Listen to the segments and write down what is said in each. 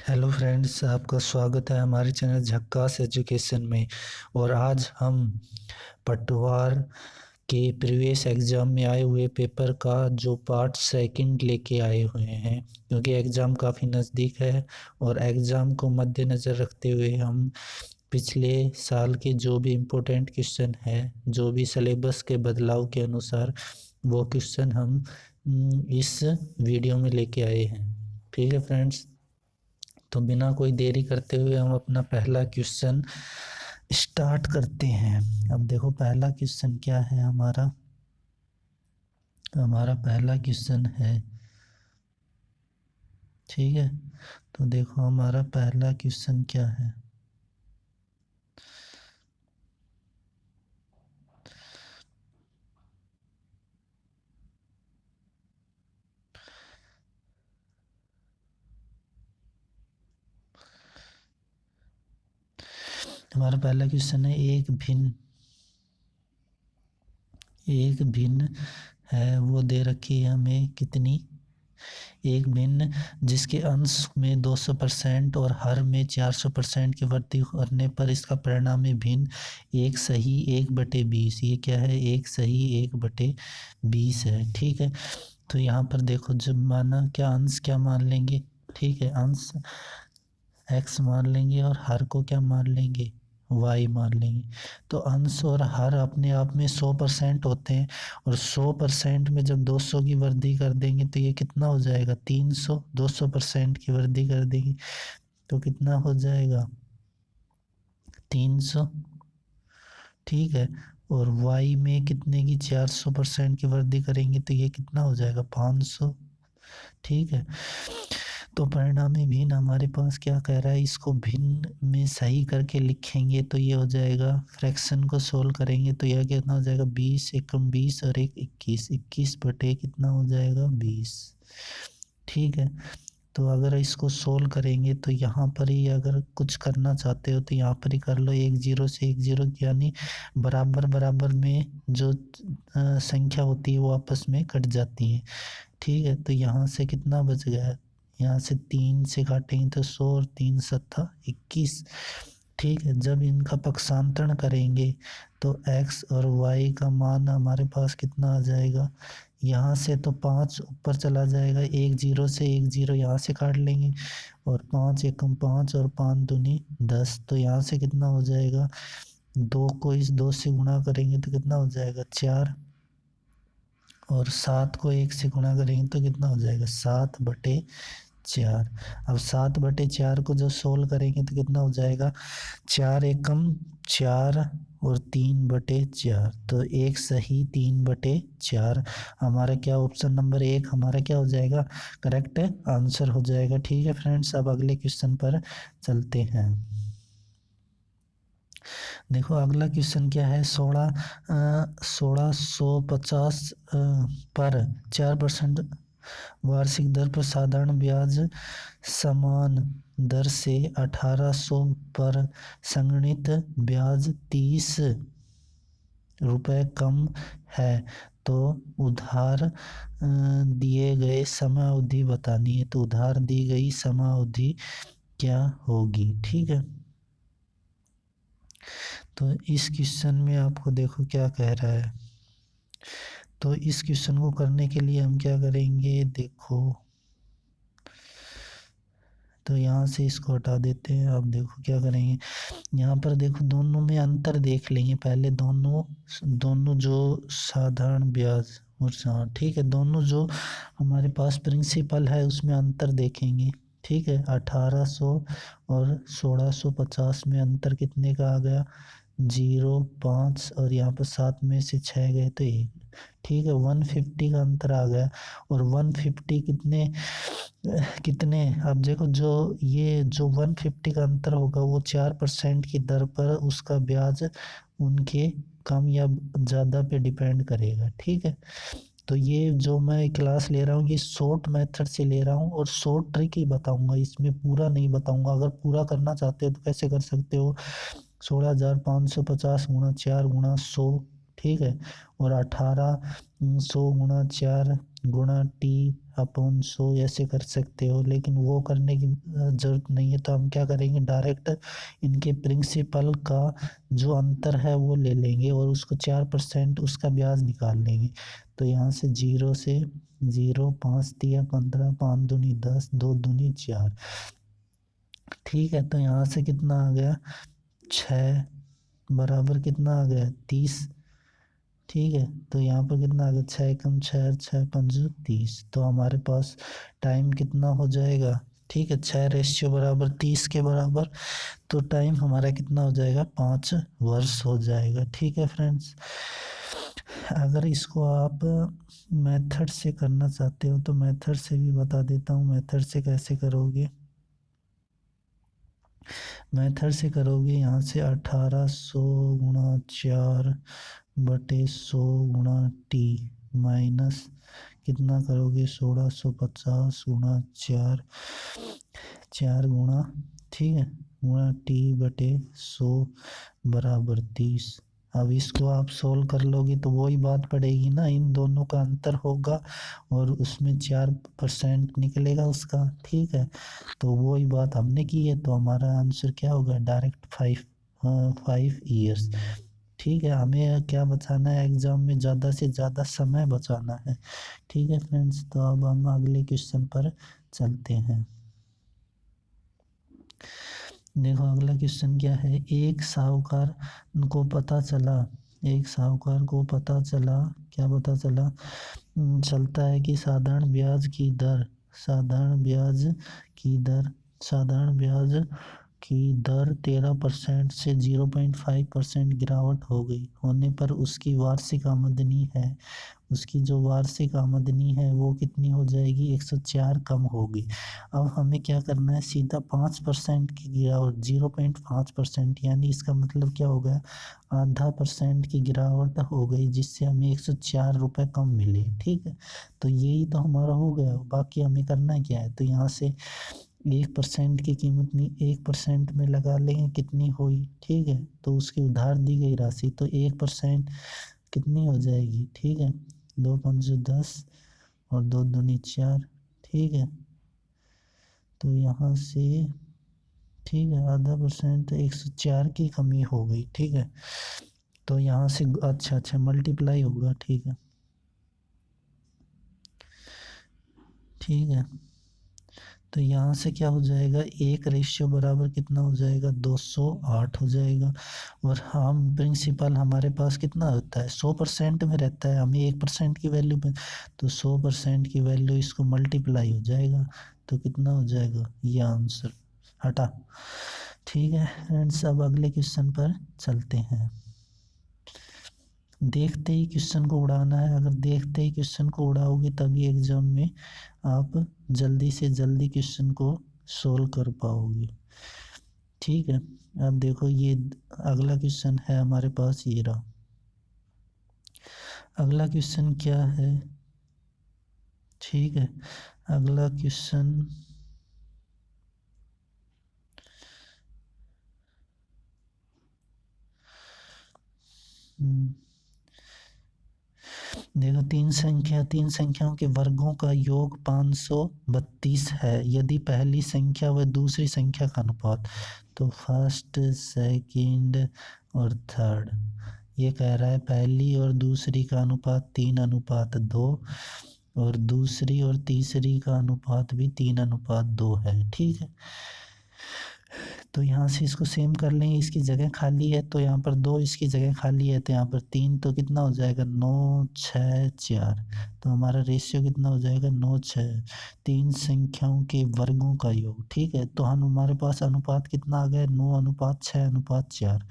Hello friends, आपका स्वागत है हमारे चैनल झक्कास एजुकेशन में। और आज हम पटवार के प्रीवियस एग्ज़ाम में आए हुए पेपर का जो पार्ट सेकंड लेके आए हुए हैं, क्योंकि एग्ज़ाम काफ़ी नज़दीक है और एग्ज़ाम को मद्देनज़र रखते हुए हम पिछले साल के जो भी इम्पोर्टेंट क्वेश्चन है, जो भी सिलेबस के बदलाव के अनुसार वो क्वेश्चन हम इस वीडियो में लेके आए हैं। ठीक है फ्रेंड्स, तो बिना कोई देरी करते हुए हम अपना पहला क्वेश्चन स्टार्ट करते हैं। अब देखो पहला क्वेश्चन क्या है हमारा पहला क्वेश्चन है, ठीक है। तो देखो हमारा पहला क्वेश्चन क्या है। हमारा पहला क्वेश्चन है, एक भिन्न है, वो दे रखी है हमें कितनी, एक भिन्न जिसके अंश में 200% और हर में 400% की वृद्धि करने पर इसका परिणाम है भिन्न 1 सही 1/20। ये क्या है, 1 सही 1/20 है, ठीक है। तो यहाँ पर देखो, जब माना क्या अंश क्या मान लेंगे, ठीक है, अंश x मान लेंगे और हर को क्या मान लेंगे, y मान लेंगे। तो अंश और हर अपने आप में 100% होते हैं और 100% में जब 200 की वृद्धि कर देंगे तो ये कितना हो जाएगा, 300। 200% की वृद्धि कर देंगे तो कितना हो जाएगा, 300, ठीक है। और y में कितने की 400% की वृद्धि करेंगे तो ये कितना हो जाएगा, 500, ठीक है। तो परिणामी भिन्न हमारे पास क्या कह रहा है, इसको भिन्न में सही करके लिखेंगे तो ये हो जाएगा, फ्रैक्शन को सोल्व करेंगे तो यह कितना हो जाएगा, 20 एकम 20 और 21, 21 बटे कितना हो जाएगा, 20, ठीक है। तो अगर इसको सोल्व करेंगे तो यहाँ पर ही अगर कुछ करना चाहते हो तो यहाँ पर ही कर लो, 1 0 से 1 0, यानी बराबर बराबर में जो संख्या होती है वो आपस में कट जाती है, ठीक है। तो यहाँ से कितना बच गया, यहाँ से 3 से काटेंगे तो 100 और 3 7 21, ठीक है। जब इनका पक्षांतरण करेंगे तो x और y का मान हमारे पास कितना आ जाएगा, यहाँ से तो 5 ऊपर चला जाएगा, 1 0 से 1 0 यहाँ से काट लेंगे और 5 एकम 5 और 5 दूनी 10। तो यहाँ से कितना हो जाएगा, 2 को इस 2 से गुणा करेंगे तो कितना हो जाएगा, 4, और 7 को 1 से गुणा करेंगे तो कितना हो जाएगा, 7/4। अब 7/4 को जब सोल्व करेंगे तो कितना हो जाएगा, 4 एकम 4 और 3/4, तो 1 सही 3/4 हमारा क्या, ऑप्शन नंबर 1 हमारा क्या हो जाएगा, करेक्ट आंसर हो जाएगा, ठीक है फ्रेंड्स। अब अगले क्वेश्चन पर चलते हैं। देखो अगला क्वेश्चन क्या है, 1650 पर 4% वार्षिक दर पर साधारण ब्याज समान दर से 1800 पर संगणित ब्याज 30 रुपये कम है, तो उधार दिए गए समय अवधि बतानी है। तो उधार दी गई समय अवधि क्या होगी, ठीक है। तो इस क्वेश्चन में आपको देखो क्या कह रहा है। तो इस क्वेश्चन को करने के लिए हम क्या करेंगे, देखो तो यहाँ से इसको हटा देते हैं। अब देखो क्या करेंगे, यहाँ पर देखो दोनों में अंतर देख लेंगे पहले, दोनों जो साधारण ब्याज और ठीक है, दोनों जो हमारे पास प्रिंसिपल है उसमें अंतर देखेंगे, ठीक है। 1800 और 1650 में अंतर कितने का आ गया, 0 5, और यहाँ पर 7 में से 6 गए तो 1, ठीक है। 150 का अंतर आ गया। और 150 कितने अब देखो, जो 150 का अंतर होगा वो 4% की दर पर उसका ब्याज उनके कम या ज़्यादा पे डिपेंड करेगा, ठीक है। तो ये जो मैं क्लास ले रहा हूँ ये शॉर्ट मेथड से ले रहा हूँ और शॉर्ट ट्रिक ही बताऊँगा, इसमें पूरा नहीं बताऊँगा। अगर पूरा करना चाहते हो तो कैसे कर सकते हो, 16,550 गुणा 4 गुणा 100, ठीक है। और 1800 गुणा 4 गुणा टी अपॉन 100 ऐसे कर सकते हो, लेकिन वो करने की ज़रूरत नहीं है। तो हम क्या करेंगे, डायरेक्ट इनके प्रिंसिपल का जो अंतर है वो ले लेंगे और उसको 4% उसका ब्याज निकाल लेंगे। तो यहाँ से 0 से 0, 5 तिया 15, 5 दूनी 10, 2 दूनी 4। ठीक है, तो यहाँ से कितना आ गया, 6 बराबर कितना आ गया, 30। ठीक है, तो यहाँ पर कितना आ गया, 6 कम 6, 6 5 30। तो हमारे पास टाइम कितना हो जाएगा, ठीक है, 6 रेशियो बराबर 30 के बराबर। तो टाइम हमारा कितना हो जाएगा, 5 वर्ष हो जाएगा। ठीक है फ्रेंड्स, अगर इसको आप मेथड से करना चाहते हो तो मेथड से भी बता देता हूँ। मेथड से कैसे करोगे, मेथड से करोगे यहाँ से 1800 गुणा 4 बटे 100 गुणा टी माइनस कितना करोगे, 1650 गुणा 4, 4 गुणा, ठीक है, गुणा टी बटे 100 बराबर 30। अब इसको आप सोल्व कर लोगे तो वही बात पड़ेगी ना, इन दोनों का अंतर होगा और उसमें 4% निकलेगा उसका। ठीक है, तो वही बात हमने की है, तो हमारा आंसर क्या होगा, डायरेक्ट 5 ईयर्स। ठीक है, हमें क्या बचाना है, एग्जाम में ज़्यादा से ज़्यादा समय बचाना है। ठीक है फ्रेंड्स, तो अब हम अगले क्वेश्चन पर चलते हैं। देखो अगला क्वेश्चन क्या है, एक साहूकार को पता चला, एक साहूकार को पता चला, क्या पता चला, चलता है कि साधारण ब्याज की दर, साधारण ब्याज की दर, साधारण ब्याज की दर 13% से 0.5% गिरावट हो गई होने पर उसकी वार्षिक आमदनी है, उसकी जो वार्षिक आमदनी है वो कितनी हो जाएगी, 104 कम होगी। अब हमें क्या करना है, सीधा 5% की गिरावट, 0.5%, यानी इसका मतलब क्या हो गया, आधा % की गिरावट हो गई, जिससे हमें 104 रुपये कम मिले। ठीक है, तो यही तो हमारा हो गया, बाकी हमें करना क्या है, तो यहाँ से 1% की कीमत नहीं, 1% में लगा लेंगे कितनी हुई। ठीक है, तो उसकी उधार दी गई राशि, तो 1% कितनी हो जाएगी, ठीक है, 2 5 10 और 2 दूनी 4। ठीक है, तो यहाँ से, ठीक है, आधा % 104 की कमी हो गई। ठीक है, तो यहाँ से अच्छा मल्टीप्लाई होगा। ठीक है, ठीक है, तो यहाँ से क्या हो जाएगा, एक रेशियो बराबर कितना हो जाएगा, 208 हो जाएगा। और हम प्रिंसिपल हमारे पास कितना होता है, 100% में रहता है, हमें 1% की वैल्यू में, तो 100% की वैल्यू इसको मल्टीप्लाई हो जाएगा, तो कितना हो जाएगा, ये आंसर हटा। ठीक है फ्रेंड्स, अब अगले क्वेश्चन पर चलते हैं। देखते ही क्वेश्चन को उड़ाना है, अगर देखते ही क्वेश्चन को उड़ाओगे तभी एग्जाम में आप जल्दी से जल्दी क्वेश्चन को सोल्व कर पाओगे। ठीक है, अब देखो ये अगला क्वेश्चन है हमारे पास, ये रहा। अगला क्वेश्चन क्या है, ठीक है, अगला क्वेश्चन, देखो तीन संख्याओं के वर्गों का योग 532 है, यदि पहली संख्या व दूसरी संख्या का अनुपात, तो फर्स्ट सेकंड और थर्ड, ये कह रहा है पहली और दूसरी का अनुपात 3:2 और दूसरी और तीसरी का अनुपात भी 3:2 है। ठीक है, तो यहाँ से इसको सेम कर लेंगे, इसकी जगह खाली है तो यहाँ पर 2, इसकी जगह खाली है तो यहाँ पर 3, तो कितना हो जाएगा, 9 6 4। तो हमारा रेशियो कितना हो जाएगा, 9 6, तीन संख्याओं के वर्गों का योग। ठीक है, तो हम हमारे पास अनुपात कितना आ गया, 9:6:4।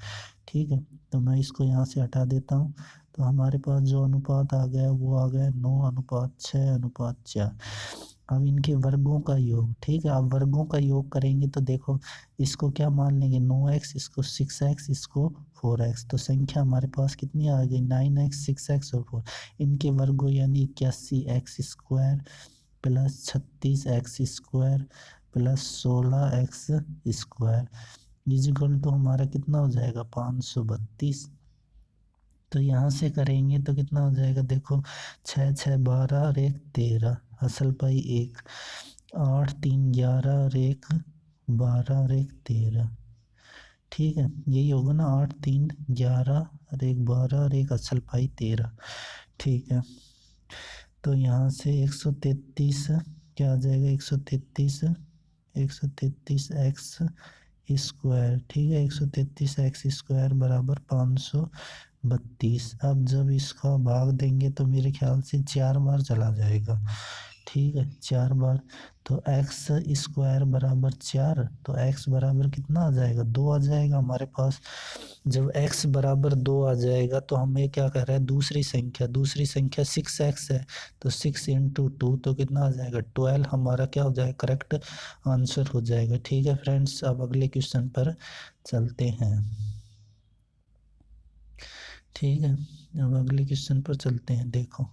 ठीक है, तो मैं इसको यहाँ से हटा देता हूँ, तो हमारे पास जो अनुपात आ गया वो आ गया 9:6:4। अब इनके वर्गों का योग, ठीक है, अब वर्गों का योग करेंगे तो देखो इसको क्या मान लेंगे, 9x, इसको 6x, इसको 4x, तो संख्या हमारे पास कितनी आ गई, 9x 6x और 4, इनके वर्गों यानी 81x² plus 36x² plus 16x² is equal तो हमारा कितना हो जाएगा, 532। तो यहाँ से करेंगे तो कितना हो जाएगा, देखो 6 6 12 और 1 13, असल पाई 1, 8 3 11 और 1 12 और 1 13। ठीक है, यही होगा ना, 8 3 11 और 1 12 और 1 असल पाई 13। ठीक है, तो यहाँ से 133 क्या आ जाएगा, 133 एक्स स्क्वायर। ठीक है, 133 एक्स स्क्वायर बराबर 532। अब जब इसका भाग देंगे तो मेरे ख्याल से 4 बार चला जाएगा। ठीक है, 4 बार, तो एक्स स्क्वायर बराबर 4, तो एक्स बराबर कितना आ जाएगा, 2 आ जाएगा हमारे पास। जब x बराबर 2 आ जाएगा तो हमें क्या कह रहा है, दूसरी संख्या 6x है, तो 6 इंटू 2 तो कितना आ जाएगा, 12 हमारा क्या हो जाएगा, करेक्ट आंसर हो जाएगा। ठीक है फ्रेंड्स, अब अगले क्वेश्चन पर चलते हैं। ठीक है, अब अगले क्वेश्चन पर चलते हैं। देखो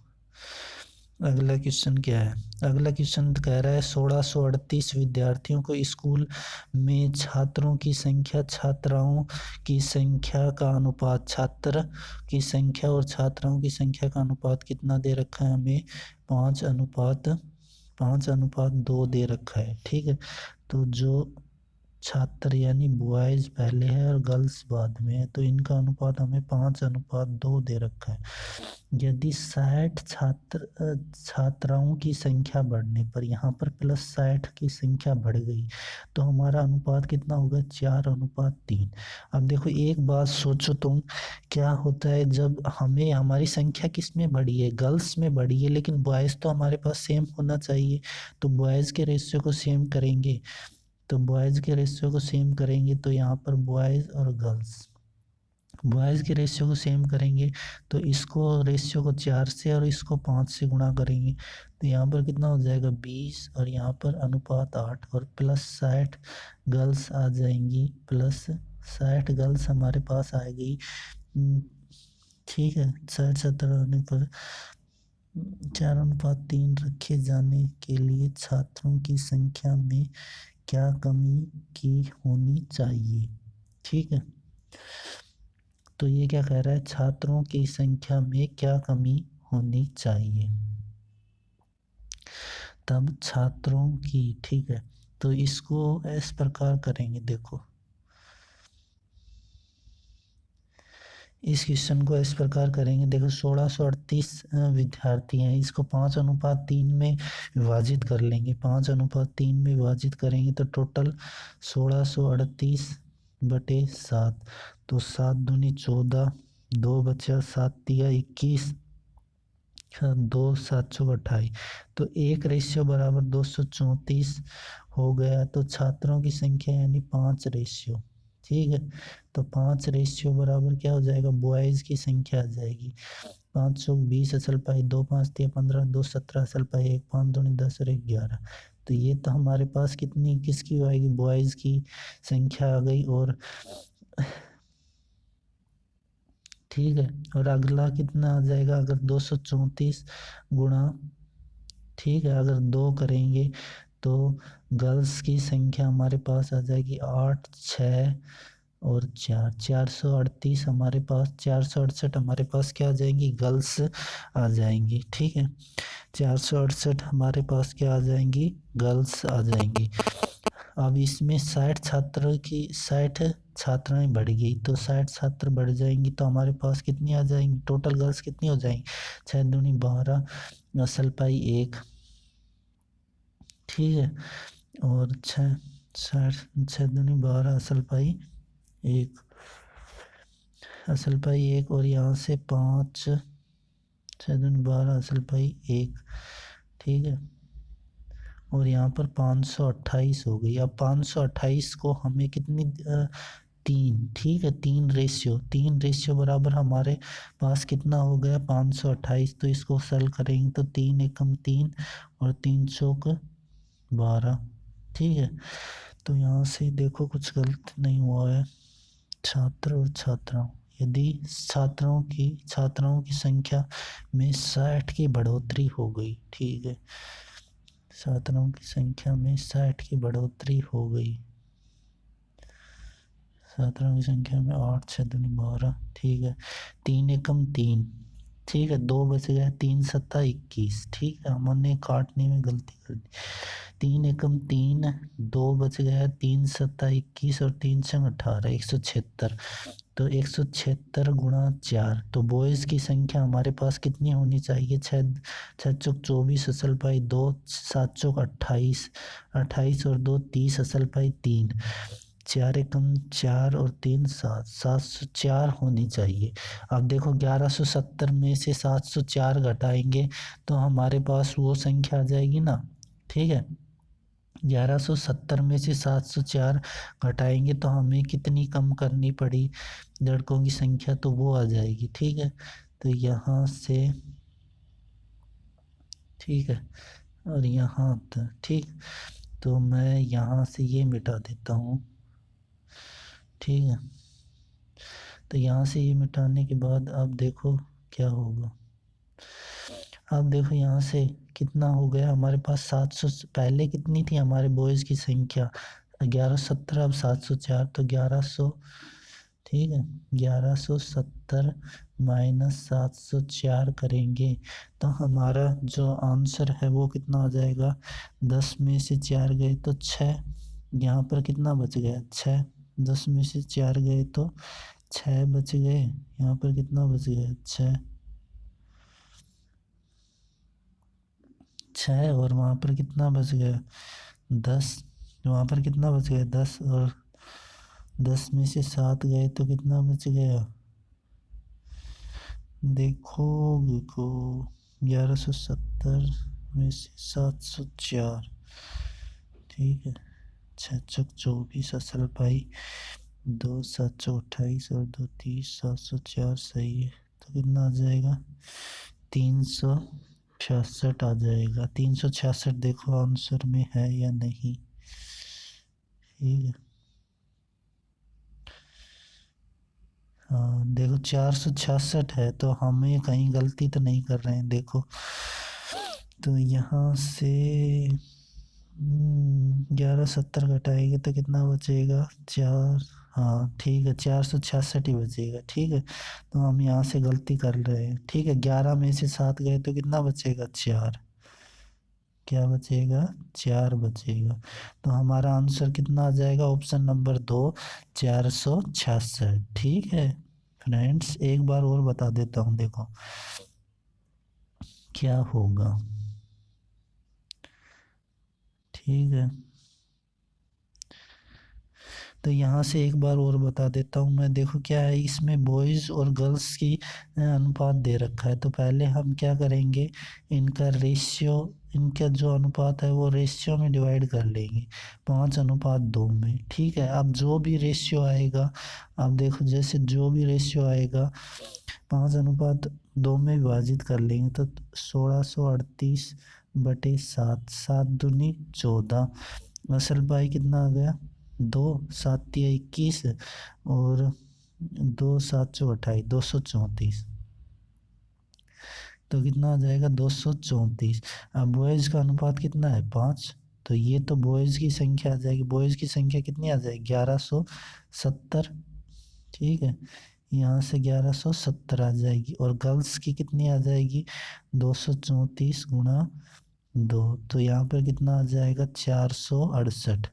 अगला क्वेश्चन क्या है, अगला क्वेश्चन कह रहा है 1638 विद्यार्थियों को स्कूल में छात्रों की संख्या छात्राओं की संख्या का अनुपात, छात्र की संख्या और छात्राओं की संख्या का अनुपात कितना दे रखा है हमें, 5:2 दे रखा है। ठीक है, तो जो छात्र यानी बॉयज़ पहले है और गर्ल्स बाद में है, तो इनका अनुपात हमें 5:2 दे रखा है। यदि 60 छात्राओं की संख्या बढ़ने पर, यहाँ पर प्लस 60 की संख्या बढ़ गई, तो हमारा अनुपात कितना होगा, 4:3। अब देखो एक बात सोचो तुम, क्या होता है जब हमें, हमारी संख्या किस में बढ़ी है, गर्ल्स में बढ़ी है, लेकिन बॉयज़ तो हमारे पास सेम होना चाहिए, तो बॉयज़ के रेशियो को सेम करेंगे, तो यहाँ पर बॉयज़ और गर्ल्स, बॉयज़ के रेशियो को सेम करेंगे, तो इसको रेशियो को 4 से और इसको 5 से गुणा करेंगे, तो यहाँ पर कितना हो जाएगा 20, और यहाँ पर अनुपात 8, और प्लस 60 गर्ल्स आ जाएंगी, प्लस 60 गर्ल्स हमारे पास आ गई। ठीक है, 60 आने पर 4:3 रखे जाने के लिए छात्रों की संख्या में क्या कमी की होनी चाहिए। ठीक है, तो ये क्या कह रहा है, छात्रों की संख्या में क्या कमी होनी चाहिए, तब छात्रों की। ठीक है, तो इसको इस प्रकार करेंगे, देखो इस क्वेश्चन को इस प्रकार करेंगे, देखो 1638 विद्यार्थी हैं, इसको 5:3 में विभाजित कर लेंगे, 5:3 में विभाजित करेंगे तो टोटल 1638/7, तो 7 दूनी 14, 2 बचा, 7 तिया 21, 2 7 28, तो 1 बराबर 234 हो गया। तो छात्रों की संख्या यानी 5 रेशियो। ठीक है, तो 5 बराबर क्या हो जाएगा, बॉयज़ की संख्या आ जाएगी, 520 असल पाई 2, 5 तिया 15, 2 17 असल पाई 1, 5 दूनी 10 और 1 11, तो ये तो हमारे पास कितनी किसकी आएगी, बॉयज़ की संख्या आ गई। और ठीक है, और अगला कितना आ जाएगा, अगर 234 गुणा, ठीक है, अगर 2 करेंगे तो गर्ल्स की संख्या हमारे पास आ जाएगी 8 6 और 4, 438 हमारे पास, 468 हमारे पास क्या आ जाएंगी, गर्ल्स आ जाएंगी। ठीक है, 468 हमारे पास क्या आ जाएंगी, गर्ल्स आ जाएंगी। अब इसमें 60 छात्राएं बढ़ गई, तो 60 छात्र बढ़ जाएंगी, तो हमारे पास कितनी आ जाएंगी, टोटल गर्ल्स कितनी हो जाएंगी, 6 दूनी 12, असल पाई 1। ठीक है, और 6 दूनी 12 असल पाई 1, असल पाई 1, और यहाँ से 5, 6 दूनी 12 असल पाई 1। ठीक है, और यहाँ पर 528 हो गई। अब 528 को हमें कितनी 3, ठीक है, 3 रेशियो बराबर हमारे पास कितना हो गया, 528, तो इसको सेल करेंगे तो 3 एकम 3 और 3 चौक 12। ठीक है, तो यहाँ से देखो कुछ गलत नहीं हुआ है, छात्र और छात्राओं, यदि छात्राओं की संख्या में 60 की बढ़ोतरी हो गई। ठीक है, छात्राओं की संख्या में 60 की बढ़ोतरी हो गई, छात्रों की संख्या में 8 6 दूनी 12, ठीक है। 3 एकम 3, ठीक है। 2 बच गया, 3 सत्ता 21, ठीक है। हमने काटने में गलती कर दी। 3 एकम 3, 2 बच गया, 3 सत्ता 21 और 3 छंग 18, 176। तो 176 गुणा 4, तो बॉयज़ की संख्या हमारे पास कितनी होनी चाहिए? 6 6 चौक 24 असल पाई 2, 7 चौक 28, 28 और 2 30 असल पाई 3, 4 एकम 4 और 3 7, 704 होनी चाहिए। अब देखो 1170 में से 704 घटाएंगे तो हमारे पास वो संख्या आ जाएगी ना, ठीक है। 1170 में से 704 घटाएंगे तो हमें कितनी कम करनी पड़ी लड़कों की संख्या, तो वो आ जाएगी, ठीक है। तो यहाँ से, ठीक है, और यहाँ तक, ठीक। तो मैं यहाँ से ये मिटा देता हूँ, ठीक है। तो यहाँ से ये मिटाने के बाद अब देखो क्या होगा। अब देखो यहाँ से कितना हो गया हमारे पास 700, पहले कितनी थी हमारे बॉयज़ की संख्या 1170, अब 704, तो 1100, ठीक है। 1170 माइनस 704 करेंगे तो हमारा जो आंसर है वो कितना आ जाएगा? 10 में से 4 गए तो 6, यहाँ पर कितना बच गया? 6, 10 में से 4 गए तो 6 बच गए, यहाँ पर कितना बच गया? 6, 6 और वहाँ पर कितना बच गया? 10, वहाँ पर कितना बच गया? 10, और 10 में से 7 गए तो कितना बच गया? देखो देखो 1170 में से 704, ठीक है। 6 चौक 24 असल पाई 2, 7 चौक 28 और 2 30, 704 सही है। तो कितना आ जाएगा? 366 आ जाएगा। 366 देखो आंसर में है या नहीं, ठीक है। हाँ देखो 466 है, तो हमें कहीं गलती तो नहीं कर रहे हैं, देखो। तो यहाँ से 1170 घटाएंगे तो कितना बचेगा? 4, हाँ ठीक है, 466 ही बचेगा, ठीक है। तो हम यहाँ से गलती कर रहे हैं, ठीक है। 11 में से 7 गए तो कितना बचेगा? 4, क्या बचेगा? 4 बचेगा। तो हमारा आंसर कितना आ जाएगा? ऑप्शन नंबर 2, 466, ठीक है। फ्रेंड्स एक बार और बता देता हूँ, देखो क्या होगा, ठीक है। तो यहाँ से एक बार और बता देता हूँ मैं, देखो क्या है इसमें बॉयज़ और गर्ल्स की अनुपात दे रखा है। तो पहले हम क्या करेंगे, इनका रेशियो, इनका जो अनुपात है वो रेशियो में डिवाइड कर लेंगे, 5:2 में, ठीक है। अब जो भी रेशियो आएगा, अब देखो जैसे जो भी रेशियो आएगा 5:2 में विभाजित कर लेंगे तो 1638/7, 7 दूनी 14, असल पाई कितना आ गया? 2, 7 या 21 और 2 7 चौ 28, 234। तो कितना आ जाएगा? 234। अब बॉयज़ का अनुपात कितना है? 5, तो ये तो बॉयज़ की संख्या आ जाएगी। बॉयज़ की संख्या कितनी आ जाएगी? 1170, ठीक है। यहाँ से 1170 आ जाएगी, और गर्ल्स की कितनी आ जाएगी? 234 गुणा 2, तो यहाँ पर कितना आ जाएगा? 468,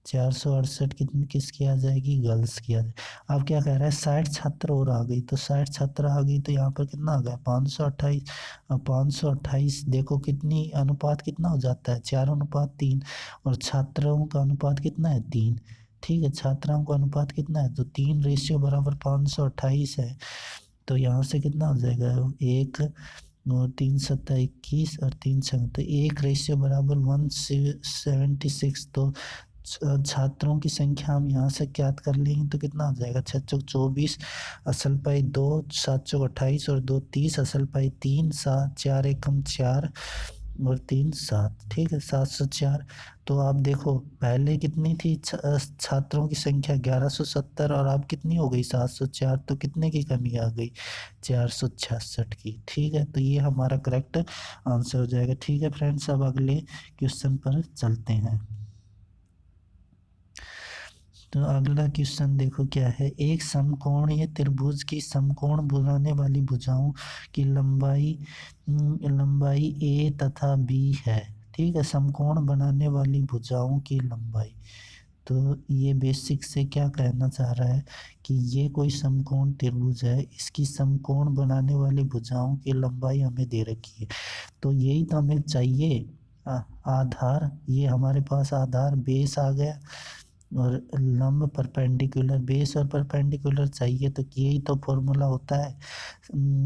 468 कितनी किसकी आ जाएगी? गर्ल्स की आ जाएगी। अब क्या कह रहा है? 60 छात्र और आ गई, तो 60 छात्र आ गई तो यहाँ पर कितना आ गया? 528। अब 528 देखो कितनी अनुपात कितना हो जाता है? 4:3, और छात्रों का अनुपात कितना है? 3, ठीक है। छात्राओं का अनुपात कितना है? तो 3 रेशियो बराबर 528 है। तो यहाँ से कितना हो जाएगा? 1 और 3 सत्ता 21 और 3 छः, तो 1 रेशियो बराबर 176। तो छात्रों की संख्या हम यहाँ से ज्ञात कर लेंगे तो कितना हो जाएगा? 6 चौक 24 असल पाई 2, 7 चौक 28 और 2 30, असल पाई 3, 7 4 एकम 4 और 3 7, ठीक है। 704। तो आप देखो पहले कितनी थी छात्रों की संख्या? 1170, और अब कितनी हो गई? 704। तो कितने की कमी आ गई? 466 की, ठीक है। तो ये हमारा करेक्ट आंसर हो जाएगा, ठीक है फ्रेंड्स। अब अगले क्वेश्चन पर चलते हैं। तो अगला क्वेश्चन देखो क्या है। एक समकोणीय त्रिभुज की समकोण बनाने वाली भुजाओं की लंबाई ए तथा बी है। ठीक है, समकोण बनाने वाली भुजाओं की लंबाई। तो ये बेसिक से क्या कहना चाह रहा है कि ये कोई समकोण त्रिभुज है, इसकी समकोण बनाने वाली भुजाओं की लंबाई हमें दे रखी है। तो यही तो हमें चाहिए, आधार। ये हमारे पास आधार बेस आ गया और लंब परपेंडिकुलर, बेस और परपेंडिकुलर चाहिए। तो यही तो फॉर्मूला होता है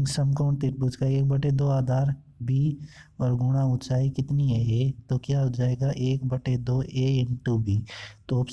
समकोण त्रिभुज का। 1/2 आधार बी और गुणा ऊंचाई कितनी है ए, तो क्या हो जाएगा 1/2 ए इंटू बी। तो